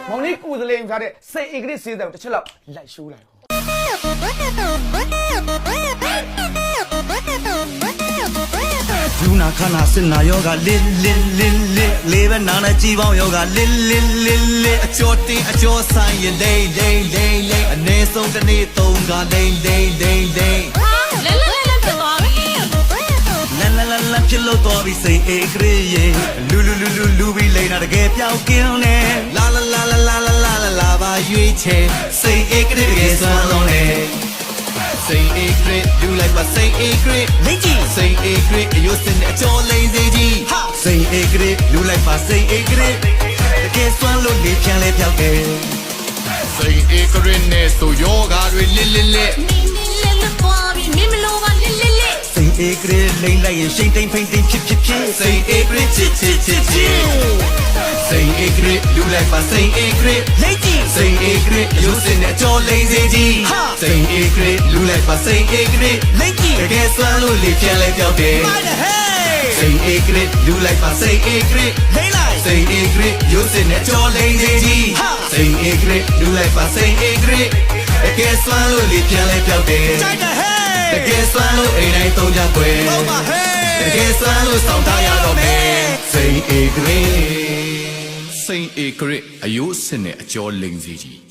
မောင်လေးကိုယ်စလဲယူထားတဲ့စိတ်အေကရစ်စေးတဲ့တစ်ချက်လောက်လိုက်ရှိုးလိုက်ယူနာခနာစင်နာယောဂလစ်လေးပဲနာနဲ့ကြီးပေါင်းယောဂလစ်အကျော်တင်းအကျော်ဆိုင်ရလိမ့်အနေဆုံးတစ်နေ့သုံးကလိမ့်လဖြစ်လို့တော်ပြီစိတ်အေကရေလူပြီးလိမ့်တာတကယ်ပြောက်ကင်းနေလာပါရွေးချယ်စိတ်အေကရေတကယ်စွမ်းလုံးနေစိတ်အေကရေလူလိုက်ပါစိတ်အေကရေလိမ့်ကြည့်စိတ်အေကရေအယုစင်တဲ့အကျော်လိမ့်စေကြီးစိတ်အေကရေလူလိုက်ပါစိတ်အေကရေတကယ်စွမ်းလို့နေပြန်လဲပြောက်တယ်စိတ်အေကရနဲ့ဆိုယောဂါတွေလစ်သွားပြီမင်းမလို့ပါလစ်စိတ်အေကရလိမ့်လိုက်ရင်ရှိန်တိမ်ဖိန်တိမ်ဖြစ်စိတ်အေကရချစ်စိတ်အေကရလူလိုက်ပါစိတ်အေကရလိမ့်ကြည့်စိတ်အေကရအယုစင်နဲ့ကြောလိမ့်စေကြီးစိတ်အေကရလူလိုက်ပါစိတ်အေကရလိမ့်ကြည့်တကယ်စွမ်းလို့လေပြန်လဲပြောက်တယ်စိတ်အေကရလူလိုက်ပါစိတ်အေကရလိမ့်လိုက်စိတ်အေကရယုစင်နဲ့ကြောလိမ့်စေကြီးစိတ်အေကရလူလိုက်ပါစိတ်အေကရတကယ်စွမ်းလို့လေပြန်လဲပြောက်တယ်တကယ်စွမ်းလို့အိမ်တိုင်းသုံးကြွယ်တကယ်စွမ်းလို့စောင့်ထားရတော့မယ်စိတ်အေကရစိတ်အေကရအယုစင်နဲ့အကျော်လိမ့်စေကြီး